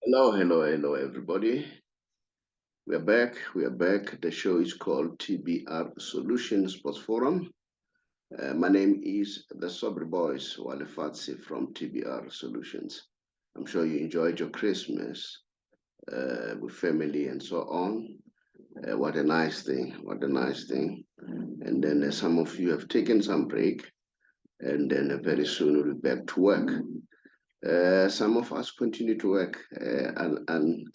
Hello, hello, hello, everybody. We are back. We are back. The show is called TBR Solutions Sports Forum. My name is the Saubrey Boyz Walefatshe from TBR Solutions. I'm sure you enjoyed your Christmas with family and so on. What a nice thing. What a nice thing. And then some of you have taken some break, and then very soon we'll be back to work. Some of us continue to work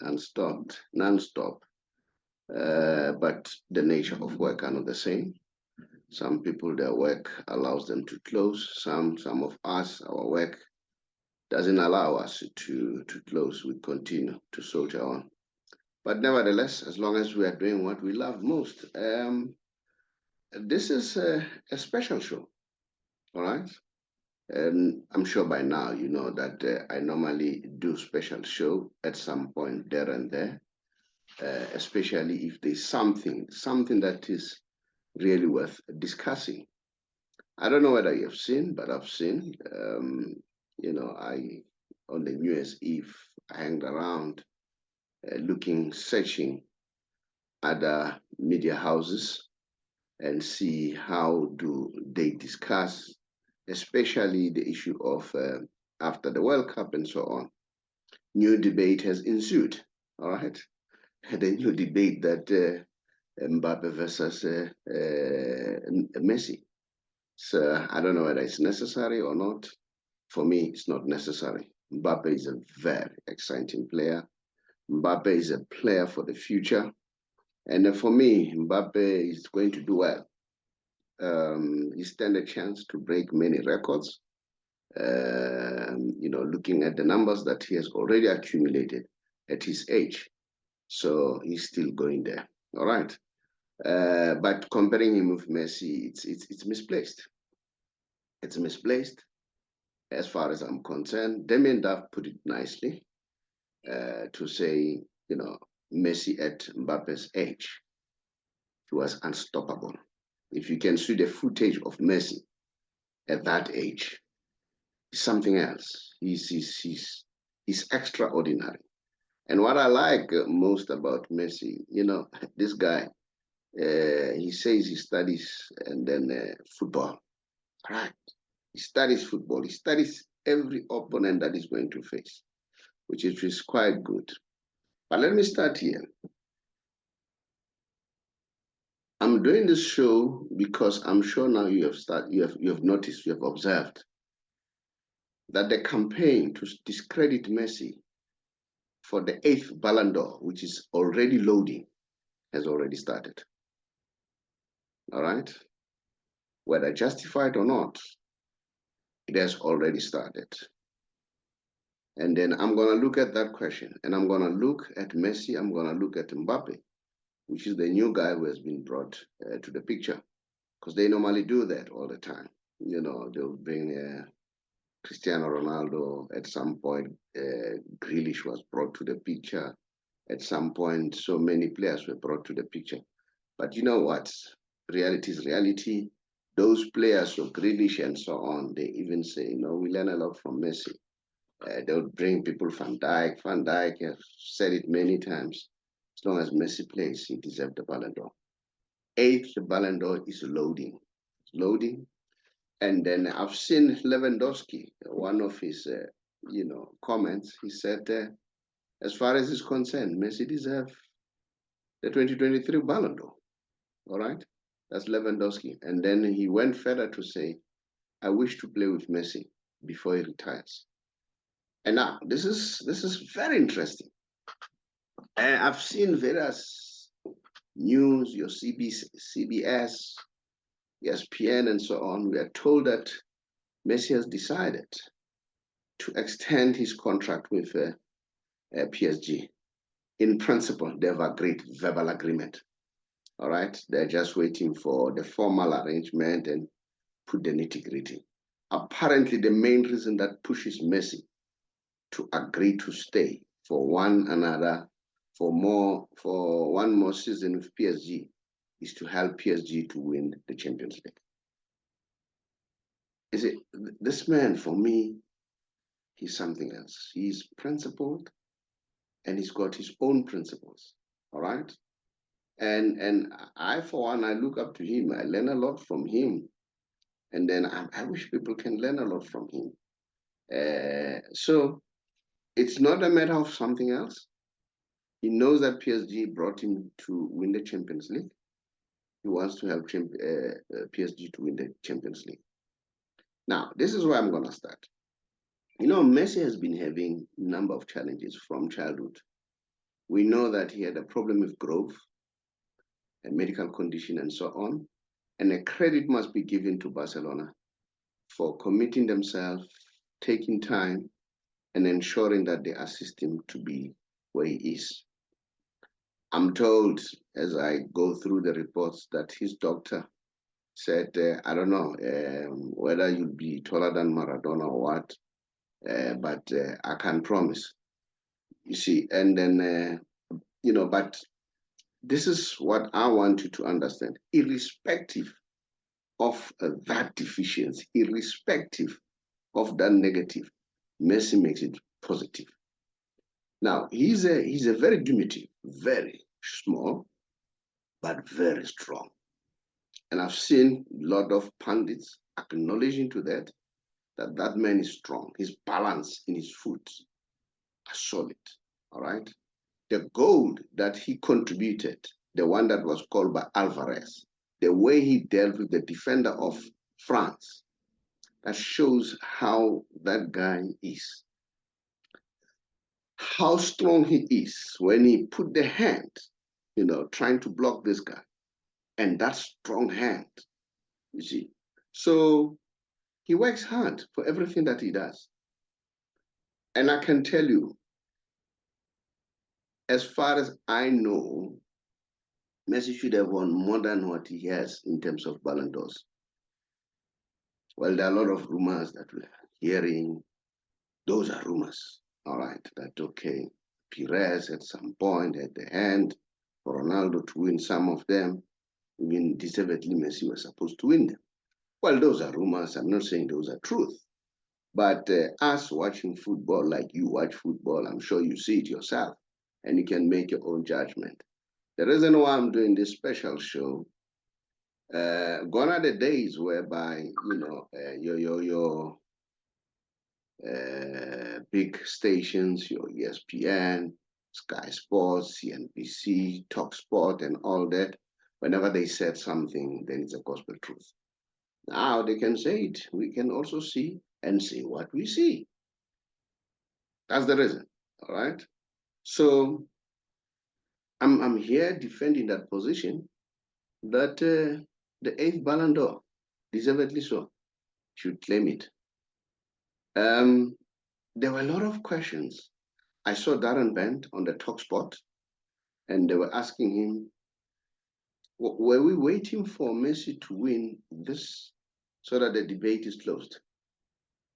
unstopped, non-stop. But the nature of work are not the same. Some people, their work allows them to close. Some of us, our work doesn't allow us to close. We continue to soldier on. But nevertheless, as long as we are doing what we love most, this is a special show, all right? And I'm sure by now you know that I normally do special show at some point there and there, especially if there's something that is really worth discussing. I don't know whether you've seen, but I've seen. I on the New Year's Eve I hanged around, searching other media houses and see how do they discuss, especially the issue of after the World Cup and so on. New debate has ensued. All right, the new debate that Mbappe versus Messi. So I don't know whether it's necessary or not. For me, it's not necessary. Mbappe is a very exciting player. Mbappe is a player for the future. And for me, Mbappe is going to do well. He stands a chance to break many records. Looking at the numbers that he has already accumulated at his age. So he's still going there. All right. But comparing him with Messi, it's misplaced. It's misplaced as far as I'm concerned. Damien Duff put it nicely to say, Messi at Mbappe's age, he was unstoppable. If you can see the footage of Messi at that age, he's something else. He's extraordinary. And what I like most about Messi, this guy, he says he studies and then football. Right. He studies football. He studies every opponent that he's going to face, which is quite good. But let me start here. I'm doing this show because I'm sure now you have noticed, you have observed that the campaign to discredit Messi for the 8th Ballon d'Or, which is already loading, has already started. All right? Whether justified or not, it has already started. And then I'm going to look at that question, and I'm going to look at Messi, I'm going to look at Mbappe, which is the new guy who has been brought to the picture, because they normally do that all the time. They'll bring Cristiano Ronaldo at some point. Grealish was brought to the picture. At some point, so many players were brought to the picture. But you know what? Reality is reality. Those players, so Grealish and so on, they even say, we learn a lot from Messi. They'll bring people, Van Dijk. Van Dijk has said it many times. As long as Messi plays, he deserves the Ballon d'Or. 8th Ballon d'Or is loading. It's loading. And then I've seen Lewandowski, one of his, comments. He said, as far as is concerned, Messi deserves the 2023 Ballon d'Or. All right, that's Lewandowski. And then he went further to say, I wish to play with Messi before he retires. And now this is very interesting. And I've seen various news, your CBS, ESPN, and so on. We are told that Messi has decided to extend his contract with PSG. In principle, they've agreed verbal agreement. All right, they're just waiting for the formal arrangement and put the nitty-gritty. Apparently, the main reason that pushes Messi to agree to stay for one more season with PSG is to help PSG to win the Champions League. Is it this man? For me, he's something else. He's principled. and he's got his own principles. All right. And I, for one, I look up to him. I learn a lot from him. And then I wish people can learn a lot from him. So it's not a matter of something else. He knows that PSG brought him to win the Champions League. He wants to help PSG to win the Champions League. Now, this is where I'm going to start. You know, Messi has been having a number of challenges from childhood. We know that he had a problem with growth, a medical condition, and so on. And a credit must be given to Barcelona for committing themselves, taking time, and ensuring that they assist him to be where he is. I'm told, as I go through the reports, that his doctor said, I don't know whether you'll be taller than Maradona or what, but I can't promise. You see, and then, you know, but this is what I want you to understand. Irrespective of that deficiency, irrespective of that negative, Messi makes it positive. Now, he's a very diminutive, very small, but very strong. And I've seen a lot of pundits acknowledging to that man is strong. His balance in his foot are solid, all right? The goal that he contributed, the one that was called by Alvarez, the way he dealt with the defender of France, that shows how that guy is. How strong he is when he put the hand, you know, trying to block this guy. And that strong hand, you see. So he works hard for everything that he does. And I can tell you, as far as I know, Messi should have won more than what he has in terms of Ballon d'Ors. Well, there are a lot of rumors that we're hearing. Those are rumors, all right, that okay, Perez at some point had the hand for Ronaldo to win some of them. Even deservedly, Messi was supposed to win them. Well, those are rumors. I'm not saying those are truth. But us watching football like you watch football, I'm sure you see it yourself, and you can make your own judgment. The reason why I'm doing this special show, gone are the days whereby, you know, your big stations, your ESPN, Sky Sports, CNBC, Talk Sport, and all that, whenever they said something, then it's a gospel truth. Now they can say it. We can also see and say what we see. That's the reason, all right? So I'm here defending that position that the 8th Ballon d'Or, deservedly so, should claim it. There were a lot of questions. I saw Darren Bent on the Talk Spot, and they were asking him, were we waiting for Messi to win this so that the debate is closed?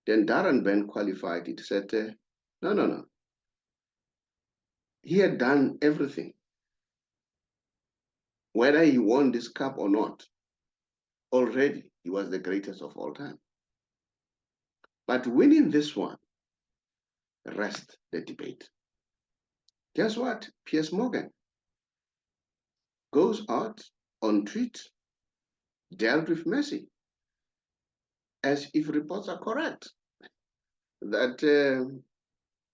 Then Darren Bent qualified it, said, no. He had done everything. Whether he won this cup or not, already he was the greatest of all time. But winning this one, rest the debate. Guess what? Piers Morgan goes out on tweet, dealt with Messi, as if reports are correct. That,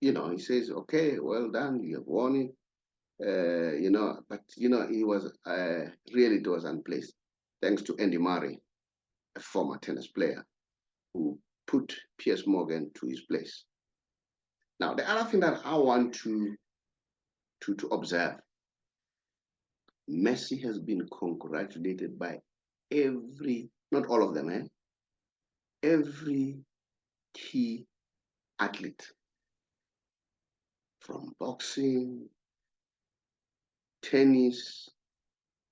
you know, he says, okay, well done, you have won it. You know, but, you know, he was, really, it was unplaced. Thanks to Andy Murray, a former tennis player, who put Piers Morgan to his place. Now, the other thing that I want to observe, Messi has been congratulated by every, not all of them, every key athlete, from boxing, tennis,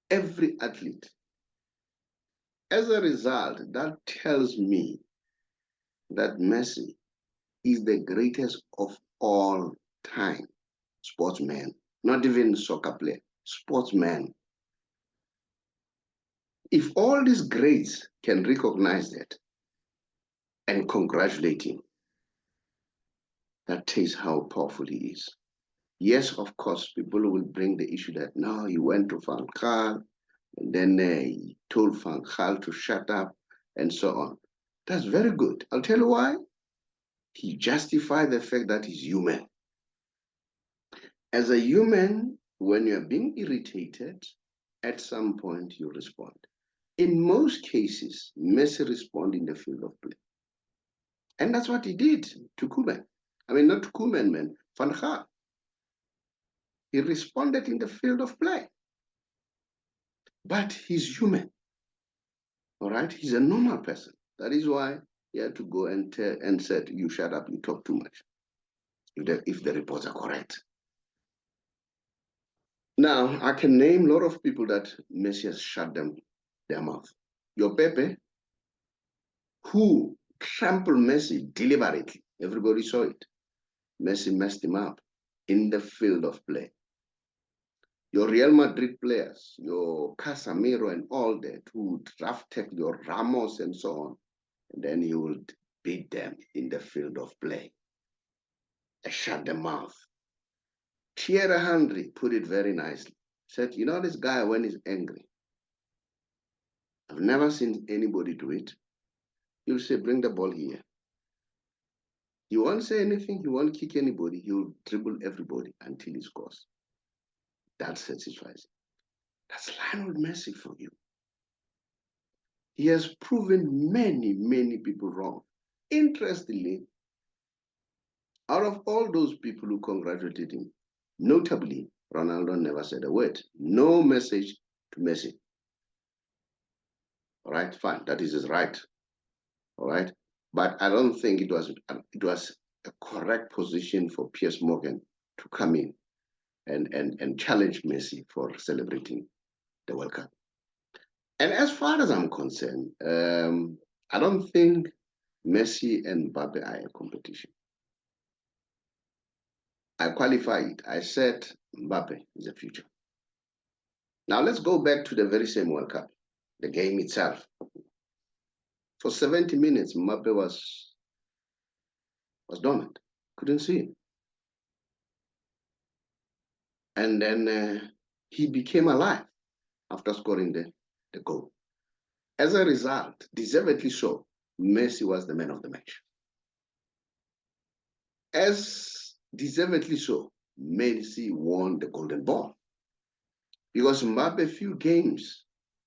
every athlete. As a result, that tells me that Messi is the greatest of all time sportsman, not even soccer player, sportsman. If all these greats can recognize that and congratulate him, that tells how powerful he is. Yes, of course, people will bring the issue that no, he went to Van Gaal, and then he told Van Gaal to shut up, and so on. That's very good. I'll tell you why. He justified the fact that he's human. As a human, when you're being irritated, at some point you respond. In most cases, Messi responded in the field of play. And that's what he did to Koeman. I mean, not to Koeman, man, Van Gaal. He responded in the field of play. But he's human, all right? He's a normal person. That is why he had to go and said, you shut up, you talk too much, if the reports are correct. Now, I can name a lot of people that Messi has shut their mouth. Your Pepe, who trampled Messi deliberately. Everybody saw it. Messi messed him up in the field of play. Your Real Madrid players, your Casemiro and all that, who drafted your Ramos and so on, and then he would beat them in the field of play. Shut the mouth. Thierry Henry put it very nicely. Said, you know this guy when he's angry, I've never seen anybody do it. He'll say, bring the ball here. He won't say anything, he won't kick anybody, he'll dribble everybody until he scores. That satisfies him. That's Lionel Messi for you. He has proven many, many people wrong. Interestingly, out of all those people who congratulated him, notably, Ronaldo never said a word. No message to Messi. All right, fine, that is his right. All right, but I don't think it was a correct position for Piers Morgan to come in and challenge Messi for celebrating the World Cup. And as far as I'm concerned, I don't think Messi and Mbappe are a competition. I qualified it. I said Mbappe is the future. Now let's go back to the very same World Cup, the game itself. For 70 minutes, Mbappe was dormant. Couldn't see him. And then he became alive after scoring the goal. As a result, deservedly so, Messi was the man of the match. As deservedly so, Messi won the Golden Ball. Because Mbappe, few games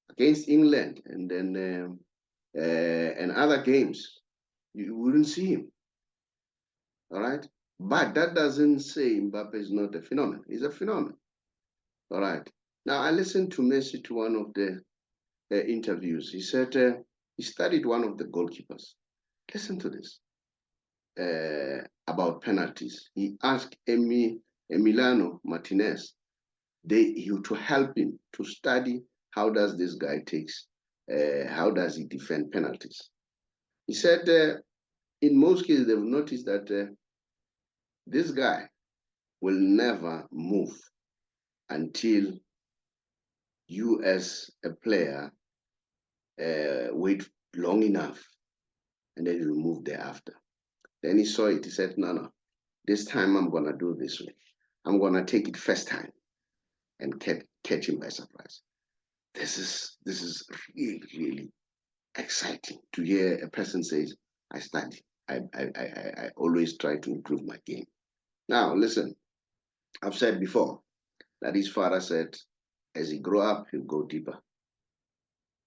against England and then and other games, you wouldn't see him. All right? But that doesn't say Mbappe is not a phenomenon. He's a phenomenon. All right. Now, I listened to Messi to one of the interviews. He said he studied one of the goalkeepers. Listen to this. About penalties. He asked Emiliano Martinez to help him to study how does this guy how does he defend penalties. He said in most cases they've noticed that this guy will never move until you as a player wait long enough and then you move thereafter. Then he saw it, he said, no, this time I'm gonna do this way. I'm gonna take it first time and catch him by surprise. This is really, really exciting to hear a person says, I study. I always try to improve my game. Now, listen, I've said before that his father said, as he grow up, he'll go deeper.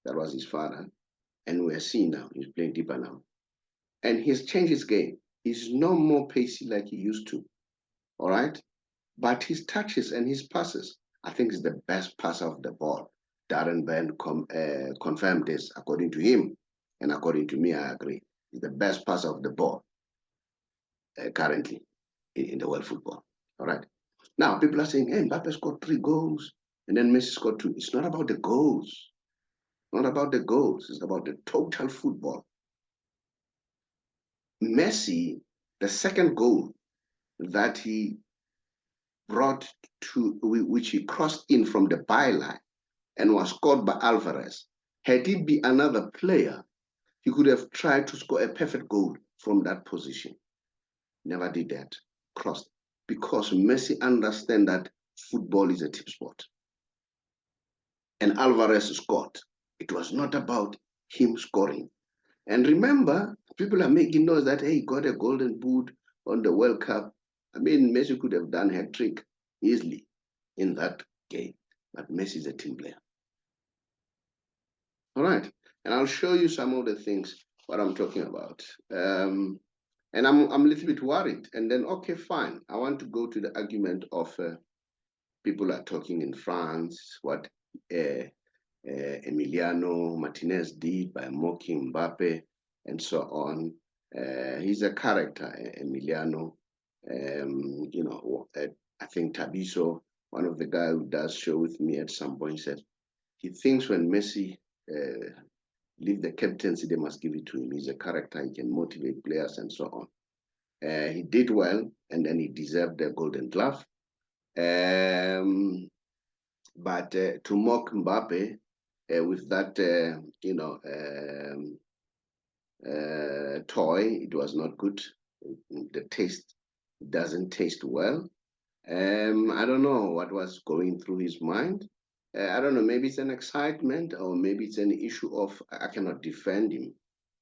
That was his father. And we're seeing now, he's playing deeper now. And he's changed his game. He's no more pacey like he used to, all right? But his touches and his passes, I think is the best passer of the ball. Darren Byrne confirmed this, according to him. And according to me, I agree. He's the best passer of the ball currently in the world football, all right? Now, people are saying, hey, Mbappe scored 3 goals, and then Messi scored 2. It's not about the goals. Not about the goals. It's about the total football. Messi, the second goal that he brought to, which he crossed in from the byline and was scored by Alvarez, had it been another player, he could have tried to score a perfect goal from that position. Never did that. Crossed. because Messi understands that football is a team sport. And Alvarez scored. It was not about him scoring. And remember, people are making noise that, hey, he got a golden boot on the World Cup. I mean, Messi could have done a hat trick easily in that game, but Messi is a team player. All right, and I'll show you some of the things what I'm talking about. And I'm a little bit worried. And then, okay, fine. I want to go to the argument of people are talking in France, what Emiliano Martinez did by mocking Mbappe and so on. He's a character, Emiliano. You know, I think Tabiso, one of the guys who does show with me at some point, said he thinks when Messi leave the captaincy, they must give it to him. He's a character, he can motivate players and so on. He did well, and then he deserved the Golden Glove. But to mock Mbappe with that, you know, toy, it was not good. The taste doesn't taste well. I don't know what was going through his mind. I don't know, maybe it's an excitement or maybe it's an issue of, I cannot defend him,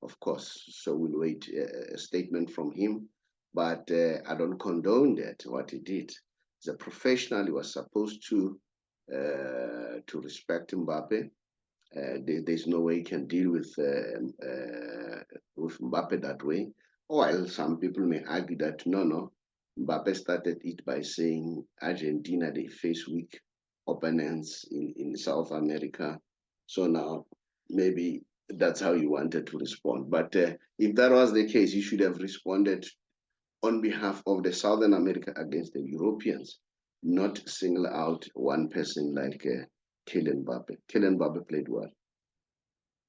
of course. So we'll wait a statement from him. But I don't condone that, what he did. As a professional, he was supposed to respect Mbappe. There's no way he can deal with Mbappe that way. While some people may argue that no, Mbappe started it by saying Argentina, they face weak opponents in South America. So now maybe that's how you wanted to respond. But if that was the case, you should have responded on behalf of the Southern America against the Europeans, not single out one person like Kylian Mbappe. Kylian Mbappe played well.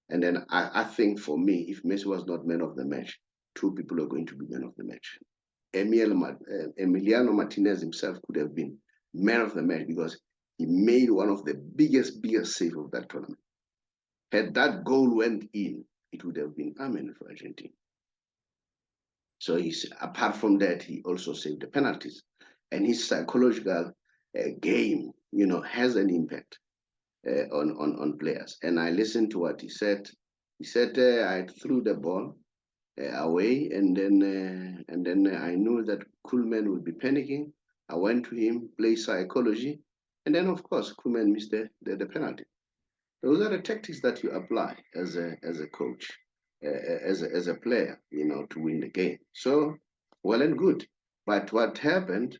And then I think for me, if Messi was not man of the match, two people are going to be man of the match. Emiliano Martinez himself could have been man of the match because he made one of the biggest save of that tournament. Had that goal went in, it would have been amen for Argentina. So apart from that, he also saved the penalties. And his psychological game, you know, has an impact on players. And I listened to what he said. He said, I threw the ball away, and then I knew that Koolman would be panicking. I went to him, play psychology, and then of course Koolman missed the penalty. Those are the tactics that you apply as a coach, as a player, you know, to win the game. So well and good. But what happened,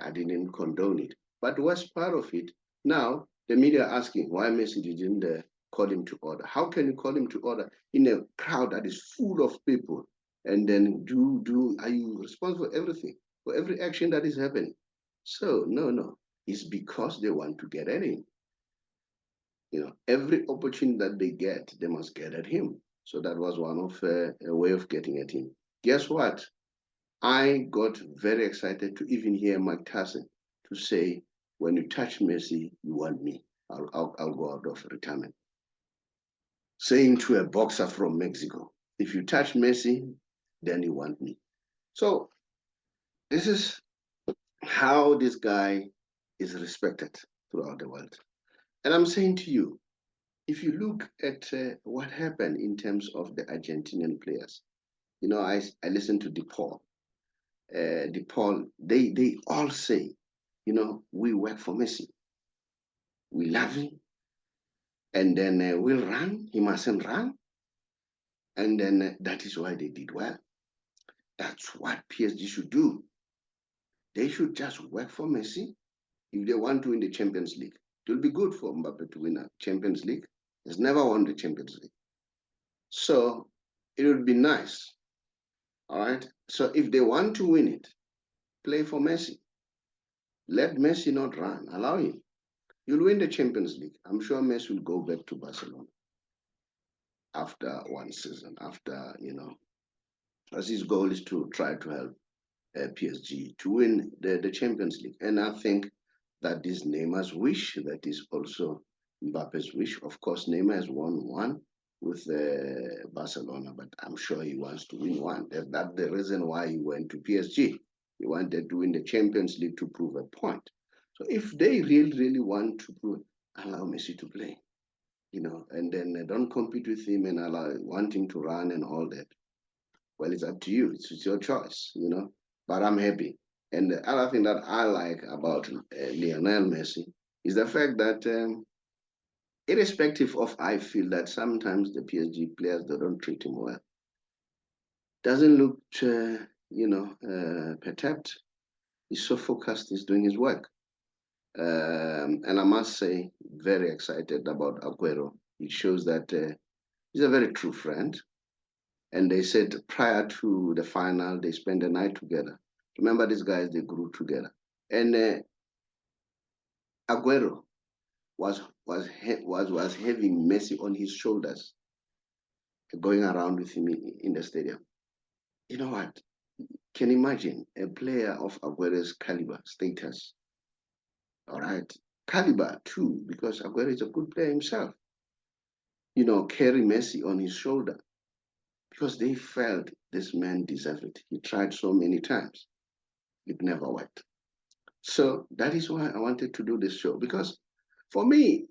I didn't condone it. But what's part of it now? The media are asking why Messi didn't call him to order. How can you call him to order in a crowd that is full of people? And then are you responsible for everything, for every action that is happening? So no, it's because they want to get at him. You know, every opportunity that they get, they must get at him. So that was one of a way of getting at him. Guess what? I got very excited to even hear Mike Tyson to say, when you touch Messi, you want me. I'll go out of retirement. Saying to a boxer from Mexico, if you touch Messi, then you want me. So this is how this guy is respected throughout the world. And I'm saying to you, if you look at what happened in terms of the Argentinian players, you know, I listened to DePaul. DePaul, they all say, you know, we work for Messi. We love him. And then we'll run. He mustn't run. And then that is why they did well. That's what PSG should do. They should just work for Messi. If they want to win the Champions League, it will be good for Mbappe to win a Champions League. He's never won the Champions League. So it would be nice. All right. So if they want to win it, play for Messi. Let Messi not run. Allow him. You'll win the Champions League. I'm sure Messi will go back to Barcelona after one season, after, you know, as his goal is to try to help PSG to win the Champions League. And I think that is Neymar's wish. That is also Mbappe's wish. Of course, Neymar has won one with Barcelona, but I'm sure he wants to win one. That's the reason why he went to PSG. He wanted to win the Champions League to prove a point. So if they really want to prove, allow Messi to play, and then don't compete with him and allow wanting to run and all that. Well, it's up to you. It's your choice, But I'm happy. And the other thing that I like about Lionel Messi is the fact that irrespective of, I feel that sometimes the PSG players, they don't treat him well. Doesn't look, perturbed. He's so focused, he's doing his work. And I must say, very excited about Aguero. It shows that he's a very true friend. And they said prior to the final, they spent the night together. Remember, these guys, they grew together. And Aguero was having Messi on his shoulders, going around with him in the stadium. You know what? Can you imagine a player of Aguero's caliber, status? All right, caliber too, because Aguero is a good player himself. Carry Messi on his shoulder because they felt this man deserved it. He tried so many times, it never worked. So that is why I wanted to do this show, because for me,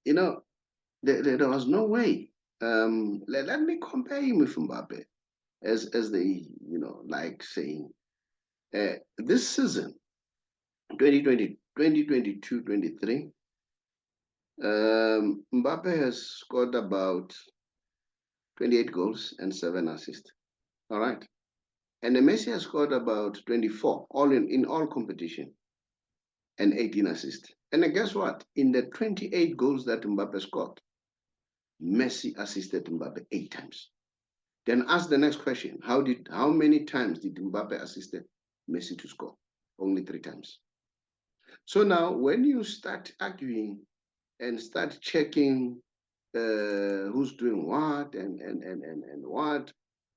there was no way. Let me compare him with Mbappe, as they like saying, this season, 2020, 2022, 23, Mbappe has scored about 28 goals and 7 assists. All right. And Messi has scored about 24, all in all competition, and 18 assists. And guess what? In the 28 goals that Mbappe scored, Messi assisted Mbappe 8 times. Then ask the next question. How many times did Mbappe assisted Messi to score? Only 3 times. So now when you start arguing and start checking who's doing what and what,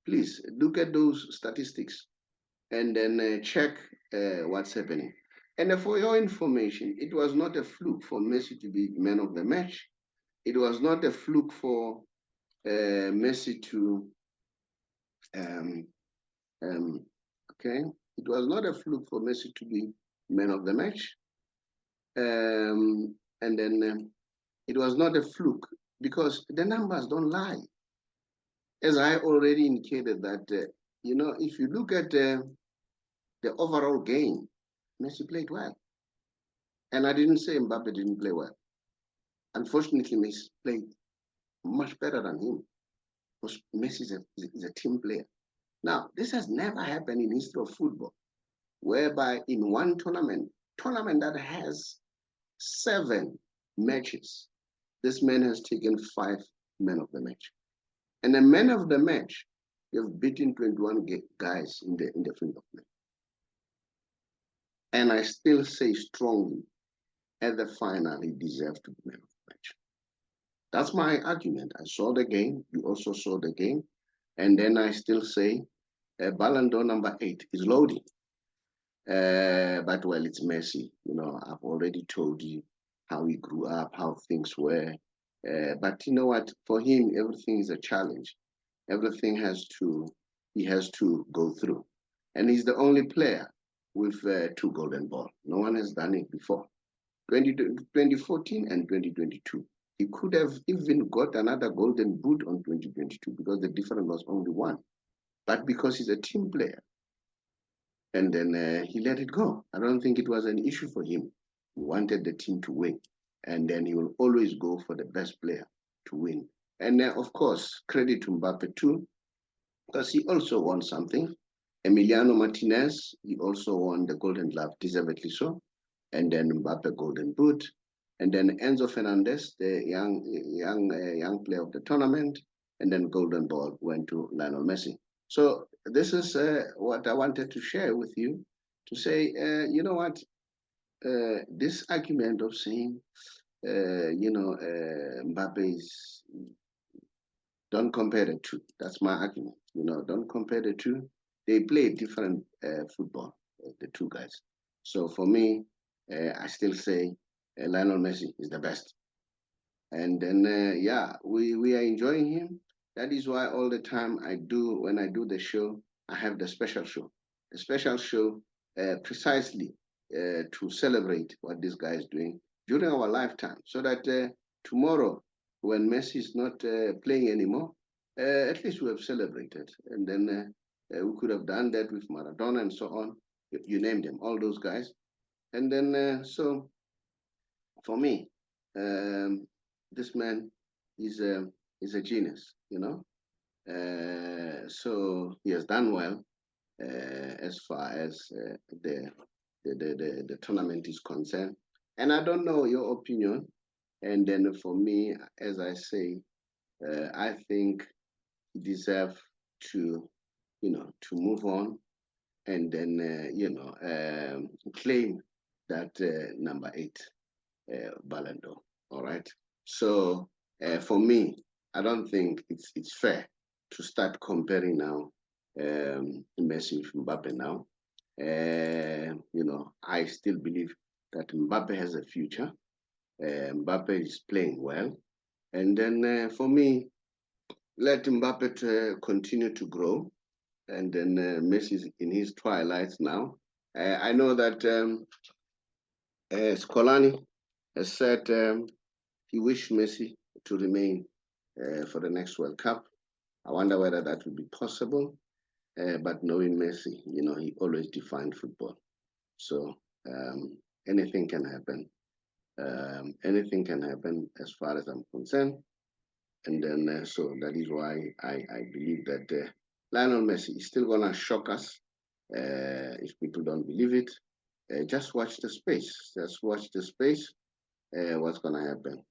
please look at those statistics and then check what's happening. And for your information, it was not a fluke for Messi to be man of the match. It was not a fluke for Messi to, okay, it was not a fluke for Messi to be man of the match. And then it was not a fluke because the numbers don't lie. As I already indicated that, if you look at the overall game, Messi played well. And I didn't say Mbappe didn't play well. Unfortunately, Messi played much better than him because Messi is a team player. Now, this has never happened in history of football, whereby in one tournament that has 7 matches, this man has taken 5 men of the match. And the man of the match, you have beaten 21 guys in the field of play. And I still say strongly, at the final, he deserved to be man of the match. That's my argument. I saw the game. You also saw the game. And then I still say Ballon d'Or number 8 is loading. But, well, it's Messi. I've already told you how he grew up, how things were. But you know what? For him, everything is a challenge. Everything he has to go through. And he's the only player with 2 golden balls. No one has done it before. 2014 and 2022. He could have even got another golden boot on 2022 because the difference was only 1. But because he's a team player, and then he let it go. I don't think it was an issue for him. He wanted the team to win. And then he will always go for the best player to win. And of course, credit to Mbappe too, because he also won something. Emiliano Martinez, he also won the Golden Glove, deservedly so. And then Mbappe Golden Boot. And then Enzo Fernandez, the young player of the tournament. And then Golden Ball went to Lionel Messi. So this is what I wanted to share with you, to say, you know what, this argument of saying, Mbappe is, don't compare the two. That's my argument. Don't compare the two. They play different football, the two guys. So for me, I still say Lionel Messi is the best. And then, yeah, we are enjoying him. That is why all the time when I do the show, I have the special show. a special show precisely to celebrate what this guy is doing during our lifetime, so that tomorrow, when Messi is not playing anymore, at least we have celebrated. And then we could have done that with Maradona and so on. You named them, all those guys. And then, so for me, this man is a genius, you know. So he has done well as far as the tournament is concerned. And I don't know your opinion. And then for me, as I say, I think he deserves to, to move on and then, claim that number 8 Ballon d'Or. All right. So for me, I don't think it's fair to start comparing now Messi with Mbappe now. I still believe that Mbappe has a future. Mbappe is playing well. And then for me, let Mbappe continue to grow. And then Messi is in his twilight now. I know that Scolani has said he wished Messi to remain for the next World Cup. I wonder whether that will be possible. But knowing Messi, he always defined football. So anything can happen. Anything can happen as far as I'm concerned. And then, so that is why I believe that Lionel Messi is still going to shock us if people don't believe it. Just watch the space. Just watch the space. What's going to happen.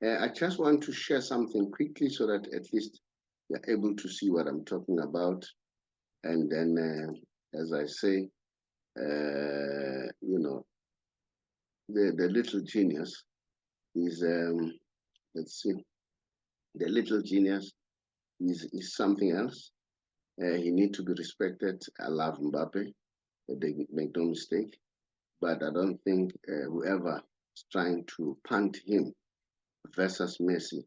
I just want to share something quickly so that at least you're able to see what I'm talking about. And then, as I say, the little genius is, let's see, the little genius is something else. He needs to be respected. I love Mbappe. They make no mistake. But I don't think whoever is trying to punt him versus Messi,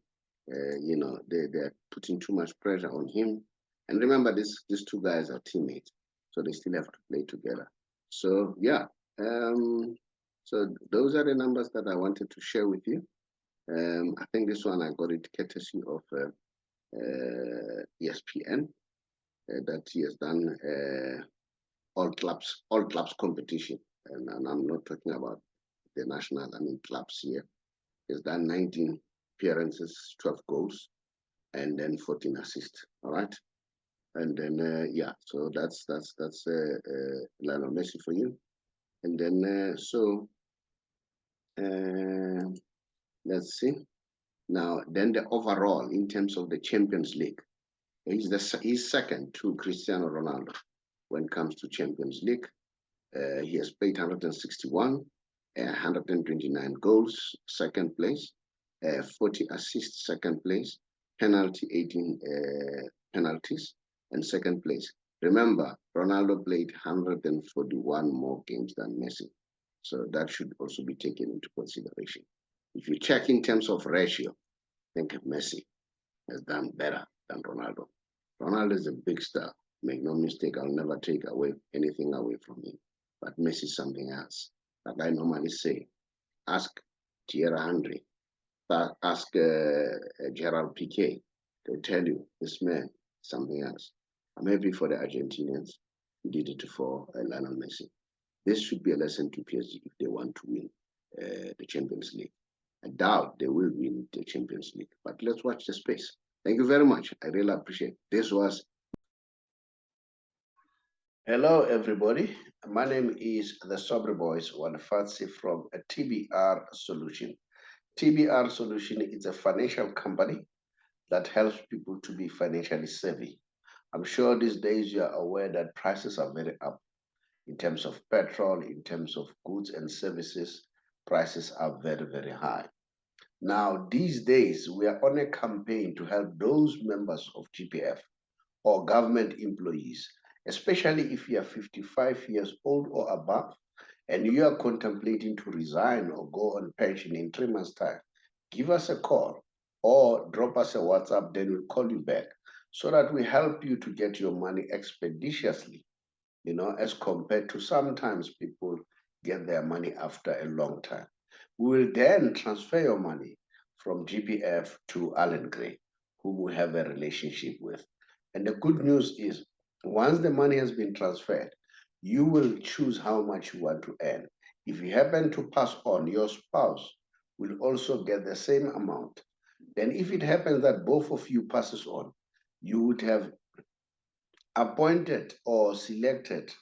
they're putting too much pressure on him. And remember, these two guys are teammates, so they still have to play together. So yeah, so those are the numbers that I wanted to share with you. I think this one I got it courtesy of ESPN that he has done all clubs competition, and I'm not talking about the national. I mean clubs here. He has done 19 appearances, 12 goals, and then 14 assists. All right, and then yeah, so that's Lionel Messi for you, and then so let's see. Now, then the overall in terms of the Champions League, he's second to Cristiano Ronaldo when it comes to Champions League. He has played 161, 129 goals, second place, 40 assists, second place, penalty 18 penalties, and second place. Remember, Ronaldo played 141 more games than Messi. So that should also be taken into consideration. If you check in terms of ratio, I think Messi has done better than Ronaldo. Ronaldo is a big star. Make no mistake, I'll never take anything away from him. But Messi is something else. Like I normally say, ask Thierry Henry, ask Gerard Piqué. They'll tell you this man is something else. I'm happy for the Argentinians who did it for Lionel Messi. This should be a lesson to PSG if they want to win the Champions League. I doubt they will win the Champions League, but let's watch the space. Thank you very much. I really appreciate it. This was. Hello, everybody. My name is the Saubrey Boyz Walefatshe from a TBR Solution. TBR Solution is a financial company that helps people to be financially savvy. I'm sure these days you are aware that prices are very up in terms of petrol, in terms of goods and services. Prices are very, very high. Now, these days, we are on a campaign to help those members of GPF or government employees, especially if you are 55 years old or above, and you are contemplating to resign or go on pension in 3 months' time. Give us a call or drop us a WhatsApp, then we'll call you back so that we help you to get your money expeditiously, as compared to sometimes people get their money after a long time. We will then transfer your money from GPF to Allen Gray, whom we have a relationship with. And the good news is, once the money has been transferred, you will choose how much you want to earn. If you happen to pass on, your spouse will also get the same amount. Then if it happens that both of you passes on, you would have appointed or selected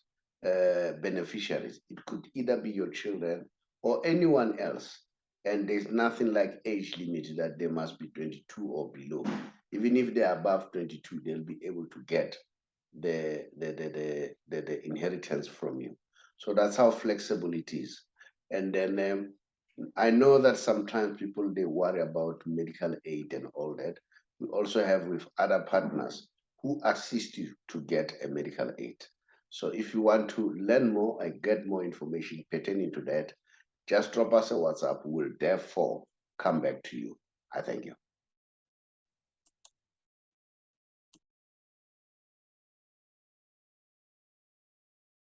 beneficiaries. It could either be your children or anyone else. And there's nothing like age limit that they must be 22 or below. Even if they're above 22, they'll be able to get the inheritance from you. So that's how flexible it is. And then I know that sometimes people, they worry about medical aid and all that. We also have with other partners who assist you to get a medical aid. So if you want to learn more and get more information pertaining to that, just drop us a WhatsApp. We'll therefore come back to you. I thank you.